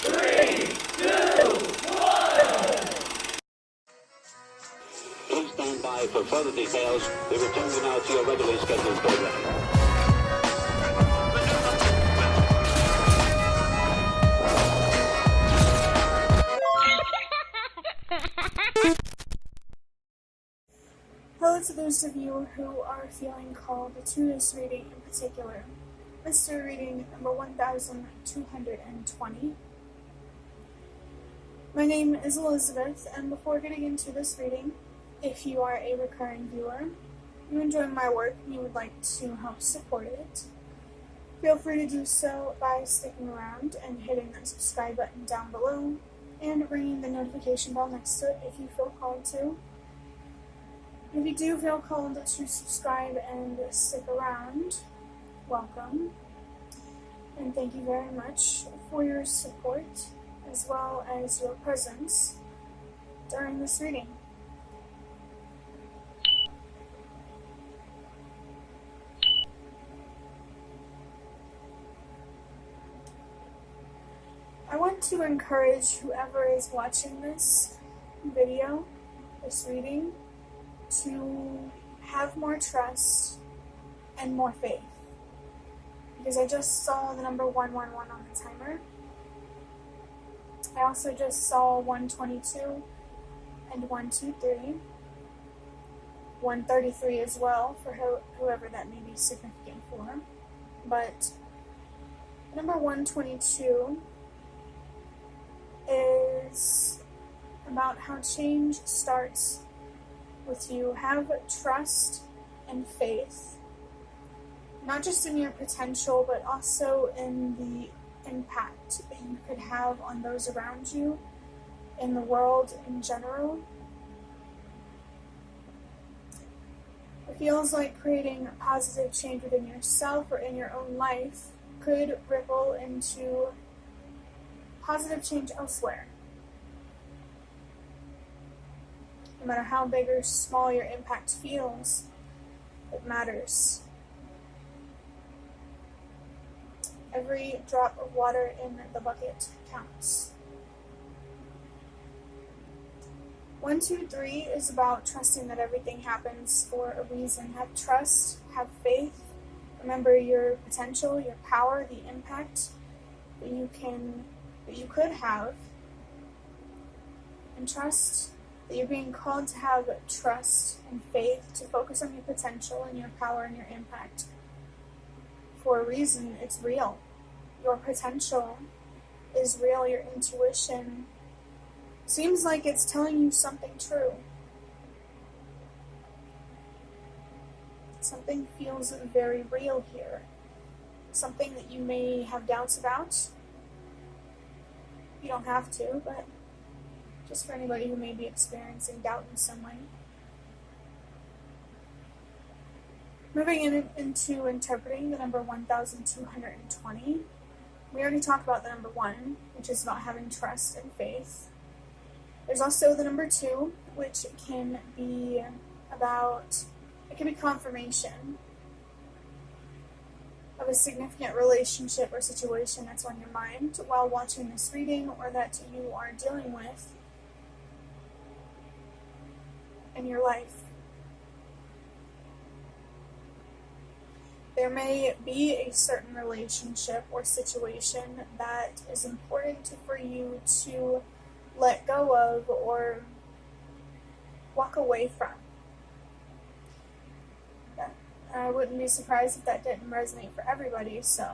3, 2, 1. Please stand by for further details. We return you now to your regularly scheduled program. Hello to those of you who are feeling called to this reading in particular. Mystery reading number 1220. My name is Elizabeth, and before getting into this reading, if you are a recurring viewer, you enjoy my work and you would like to help support it, feel free to do so by sticking around and hitting that subscribe button down below and ringing the notification bell next to it if you feel called to. If you do feel called to subscribe and stick around, welcome. And thank you very much for your support as well as your presence during this reading. I want to encourage whoever is watching this video, this reading, to have more trust and more faith. Because I just saw the number 111 on the timer. I also just saw 122 and 123. 133 as well, for whoever that may be significant for. But number 122 is about how change starts with you. Have trust and faith, not just in your potential, but also in the impact that you could have on those around you, in the world in general. It feels like creating a positive change within yourself or in your own life could ripple into positive change elsewhere. No matter how big or small your impact feels, it matters. Every drop of water in the bucket counts. 123 is about trusting that everything happens for a reason. Have trust, have faith. Remember your potential, your power, the impact that you could have, and trust that you're being called to have trust and faith, to focus on your potential and your power and your impact. For a reason, it's real. Your potential is real. Your intuition seems like it's telling you something true. Something feels very real here. Something that you may have doubts about. You don't have to, but just for anybody who may be experiencing doubt in some way. Moving into interpreting the number 1220, we already talked about the number 1, which is about having trust and faith. There's also the number 2, which can be confirmation of a significant relationship or situation that's on your mind while watching this reading, or that you are dealing with in your life. There may be a certain relationship or situation that is important for you to let go of or walk away from. I wouldn't be surprised if that didn't resonate for everybody, so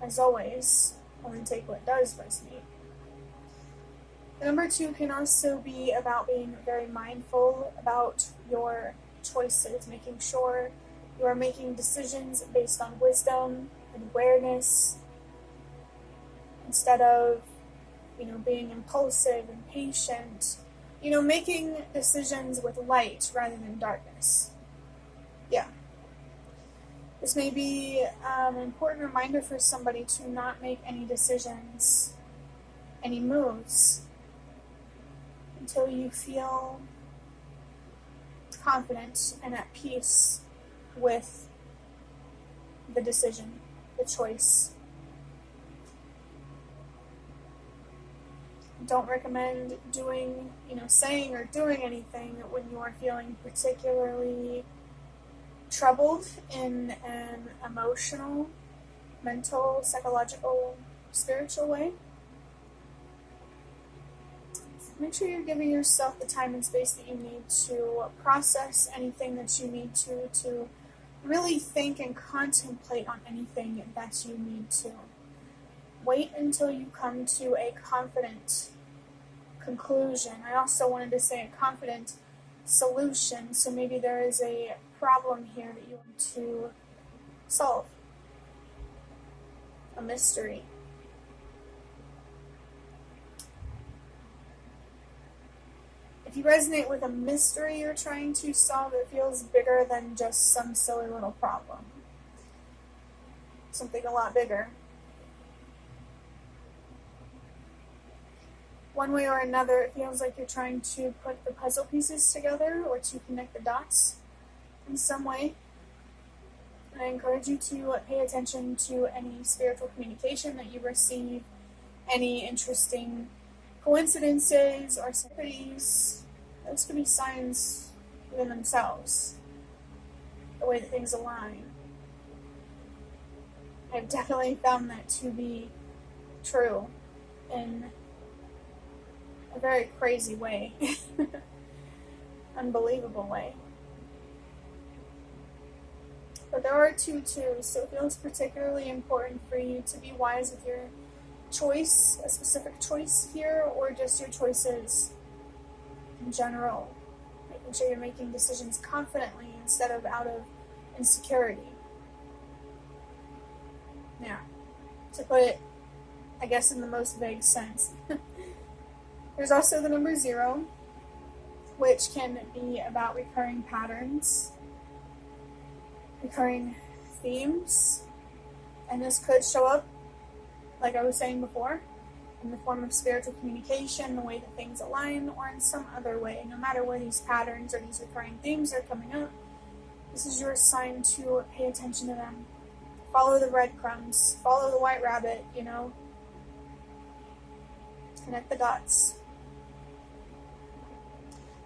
as always, only take what does resonate. The number 2 can also be about being very mindful about your choices, making sure you are making decisions based on wisdom and awareness, instead of, being impulsive and patient, making decisions with light rather than darkness. Yeah. This may be an important reminder for somebody to not make any decisions, any moves, until you feel confident and at peace with the decision, the choice. don't recommend doing, saying or doing anything when you are feeling particularly troubled in an emotional, mental, psychological, spiritual way. Make sure you're giving yourself the time and space that you need to process anything that you need to really think and contemplate on anything that you need to. Wait until you come to a confident conclusion. I also wanted to say a confident solution, so maybe there is a problem here that you want to solve. A mystery. If you resonate with a mystery you're trying to solve, it feels bigger than just some silly little problem. Something a lot bigger. One way or another, it feels like you're trying to put the puzzle pieces together or to connect the dots in some way. And I encourage you to pay attention to any spiritual communication that you receive, any interesting coincidences or synchronicities. Those could be signs within themselves, the way that things align. I've definitely found that to be true in a very crazy way, unbelievable way. But there are two twos, so it feels particularly important for you to be wise with your choice, a specific choice here, or just your choices in general. Making sure you're making decisions confidently instead of out of insecurity. Now, to put it, I guess, in the most vague sense. There's also the number 0, which can be about recurring patterns, recurring themes, and this could show up, like I was saying before, in the form of spiritual communication, the way that things align, or in some other way. No matter where these patterns or these recurring themes are coming up, this is your sign to pay attention to them. Follow the breadcrumbs, follow the white rabbit, Connect the dots.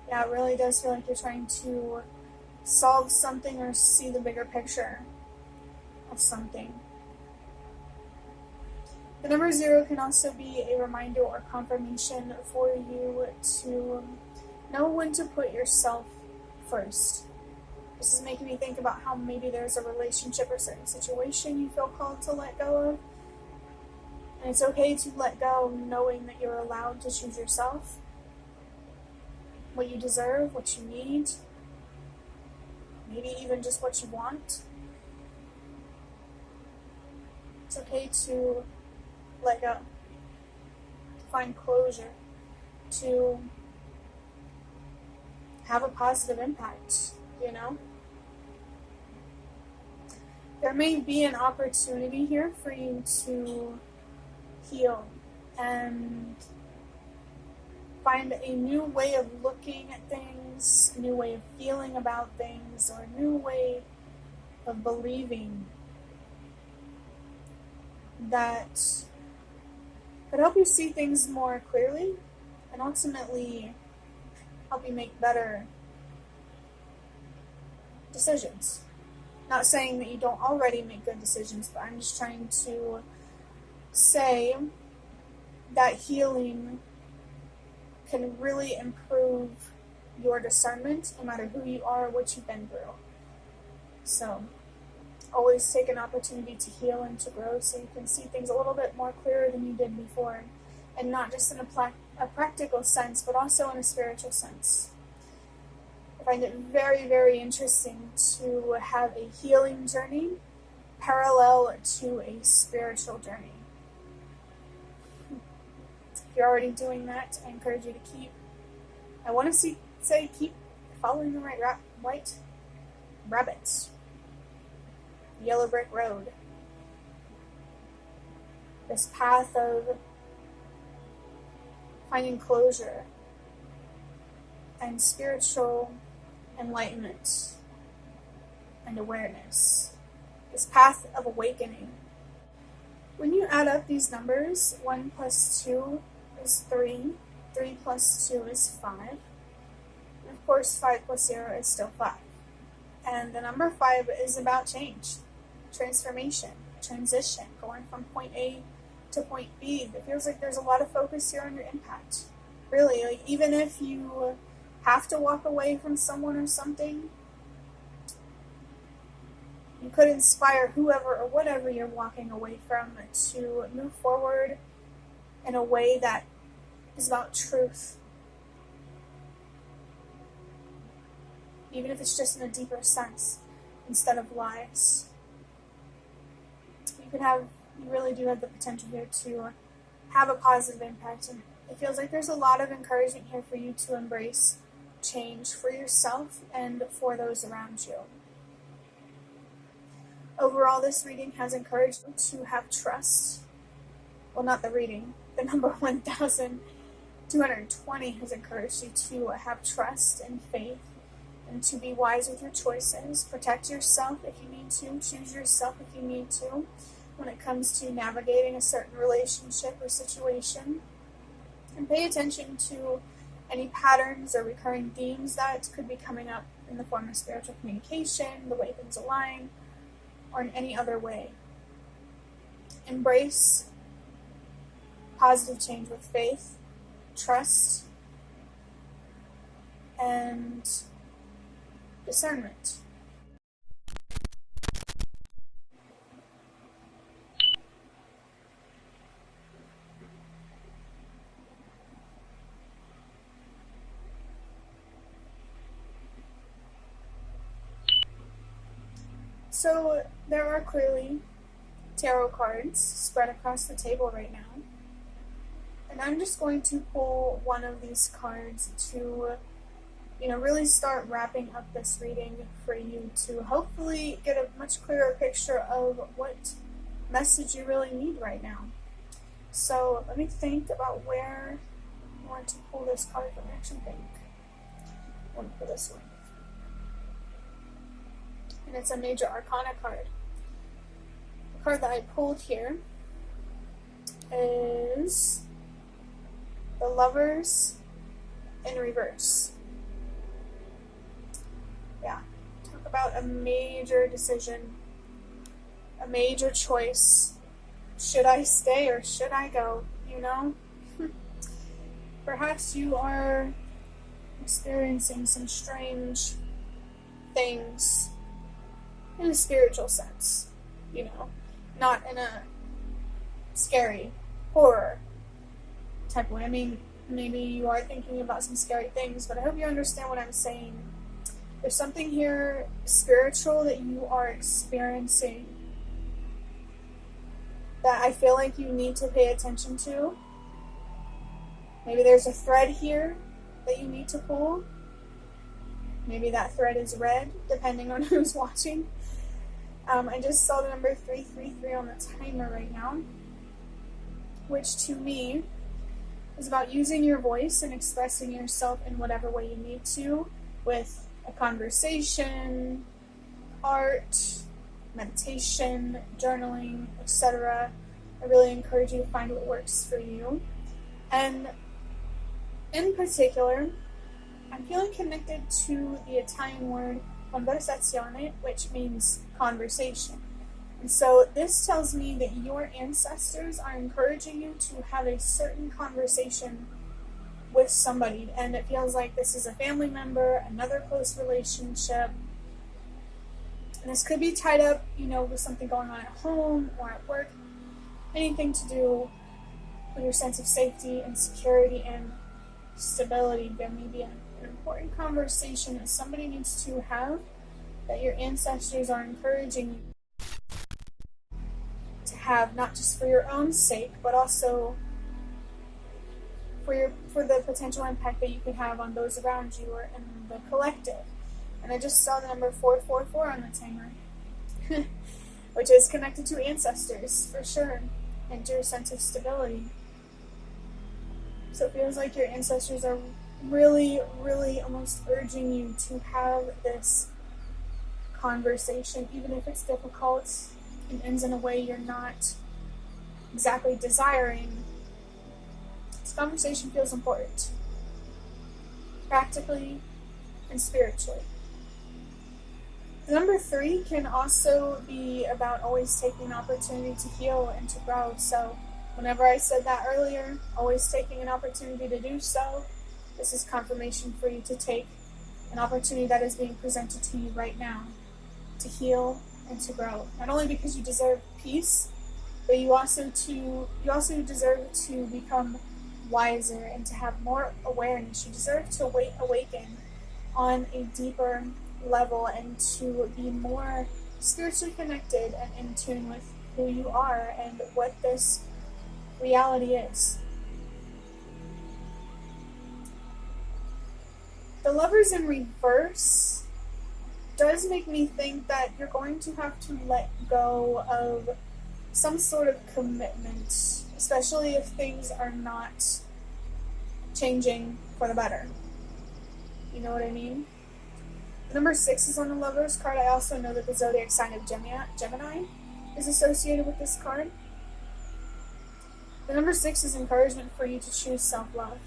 Yeah, it really does feel like you're trying to solve something or see the bigger picture of something. The number 0 can also be a reminder or confirmation for you to know when to put yourself first. This is making me think about how maybe there's a relationship or certain situation you feel called to let go of. And it's okay to let go knowing that you're allowed to choose yourself, what you deserve, what you need, maybe even just what you want. It's okay to let go, to find closure, to have a positive impact, There may be an opportunity here for you to heal and find a new way of looking at things, a new way of feeling about things, or a new way of believing that could help you see things more clearly and ultimately help you make better decisions. Not saying that you don't already make good decisions, but I'm just trying to say that healing can really improve your discernment no matter who you are or what you've been through. So always take an opportunity to heal and to grow so you can see things a little bit more clearer than you did before, and not just in a practical sense, but also in a spiritual sense. I find it very, very interesting to have a healing journey parallel to a spiritual journey. If you're already doing that, I encourage you to keep following the white rabbits. Yellow brick road. This path of finding closure and spiritual enlightenment and awareness. This path of awakening. When you add up these numbers, 1 plus 2 is 3. 3 plus 2 is 5. And of course, 5 plus 0 is still 5. And the number 5 is about change, transformation, transition, going from point A to point B. It feels like there's a lot of focus here on your impact. Really, like, even if you have to walk away from someone or something, you could inspire whoever or whatever you're walking away from to move forward in a way that is about truth. Even if it's just in a deeper sense, instead of lies. You really do have the potential here to have a positive impact, and it feels like there's a lot of encouragement here for you to embrace change for yourself and for those around you. Overall, this reading has encouraged you to have trust. Well, not the reading. The number 1220 has encouraged you to have trust and faith and to be wise with your choices. Protect yourself if you need to. Choose yourself if you need to when it comes to navigating a certain relationship or situation. And pay attention to any patterns or recurring themes that could be coming up in the form of spiritual communication, the way things align, or in any other way. Embrace positive change with faith, trust, and discernment. So there are clearly tarot cards spread across the table right now. And I'm just going to pull one of these cards to, really start wrapping up this reading for you to hopefully get a much clearer picture of what message you really need right now. So let me think about where I want to pull this card from. I actually think I want to pull this one. And it's a Major Arcana card. The card that I pulled here is the Lovers in reverse. Yeah, talk about a major decision, a major choice. Should I stay or should I go? Perhaps you are experiencing some strange things in a spiritual sense, not in a scary horror type way. I mean, maybe you are thinking about some scary things, but I hope you understand what I'm saying. There's something here spiritual that you are experiencing that I feel like you need to pay attention to. Maybe there's a thread here that you need to pull. Maybe that thread is red, depending on who's watching. I just saw the number 333 on the timer right now, which to me is about using your voice and expressing yourself in whatever way you need to, with a conversation, art, meditation, journaling, etc. I really encourage you to find what works for you. And in particular, I'm feeling connected to the Italian word conversazione, which means conversation. And so this tells me that your ancestors are encouraging you to have a certain conversation with somebody. And it feels like this is a family member, another close relationship. And this could be tied up, with something going on at home or at work. Anything to do with your sense of safety and security and stability. There may be an important conversation that somebody needs to have that your ancestors are encouraging you to have, not just for your own sake, but also for the potential impact that you could have on those around you or in the collective. And I just saw the number 444 on the timer, which is connected to ancestors for sure, and to your sense of stability. So it feels like your ancestors are really, really almost urging you to have this conversation, even if it's difficult and ends in a way you're not exactly desiring This conversation feels important, practically and spiritually. The number 3 can also be about always taking an opportunity to heal and to grow. So whenever I said that earlier, always taking an opportunity to do so, this is confirmation for you to take an opportunity that is being presented to you right now to heal and to grow. Not only because you deserve peace, but you also deserve to become wiser and to have more awareness. You deserve to awaken on a deeper level and to be more spiritually connected and in tune with who you are and what this reality is. The Lovers in reverse does make me think that you're going to have to let go of some sort of commitment, especially if things are not changing for the better. You know what I mean? The number 6 is on the Lovers card. I also know that the zodiac sign of Gemini is associated with this card. The number 6 is encouragement for you to choose self-love,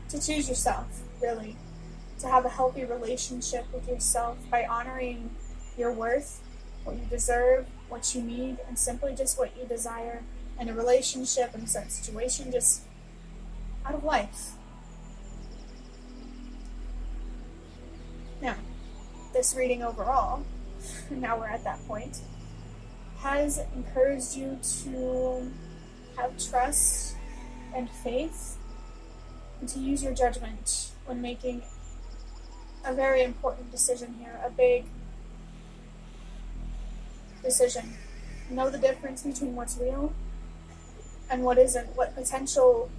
to choose yourself, really, to have a healthy relationship with yourself by honoring your worth, what you deserve, what you need, and simply just what you desire in a relationship, in a certain situation, just out of life. Now, this reading overall, now we're at that point, has encouraged you to have trust and faith and to use your judgment when making a very important decision here, a big decision. Know the difference between what's real and what isn't, what potential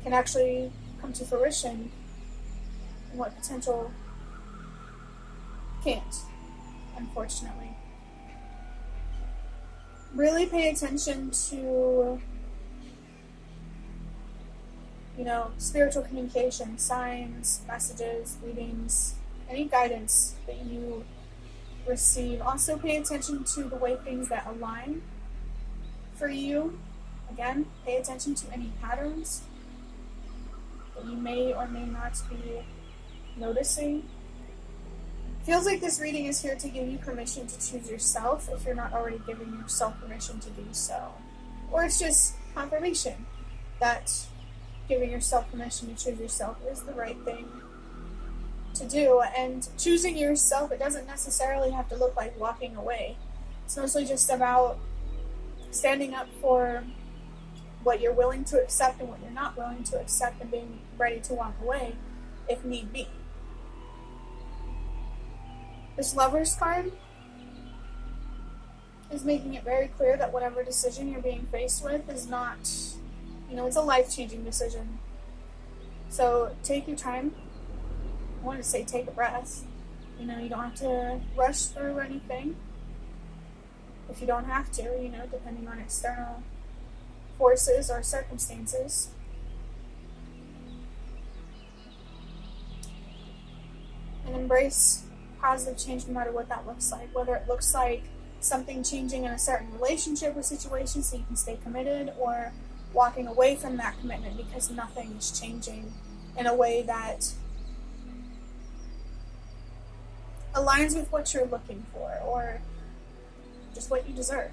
can actually come to fruition and what potential can't, unfortunately. Really pay attention to, spiritual communication, signs, messages, readings, any guidance that you receive. Also pay attention to the way things that align for you. Again, pay attention to any patterns that you may or may not be noticing. Feels like this reading is here to give you permission to choose yourself if you're not already giving yourself permission to do so. Or it's just confirmation that giving yourself permission to choose yourself is the right thing to do. And choosing yourself, it doesn't necessarily have to look like walking away. It's mostly just about standing up for what you're willing to accept and what you're not willing to accept and being ready to walk away if need be. This Lovers card is making it very clear that whatever decision you're being faced with is not, it's a life-changing decision. So take your time. I want to say take a breath. You don't have to rush through anything. If you don't have to, depending on external forces or circumstances. And embrace positive change no matter what that looks like. Whether it looks like something changing in a certain relationship or situation so you can stay committed, or walking away from that commitment because nothing is changing in a way that aligns with what you're looking for or just what you deserve.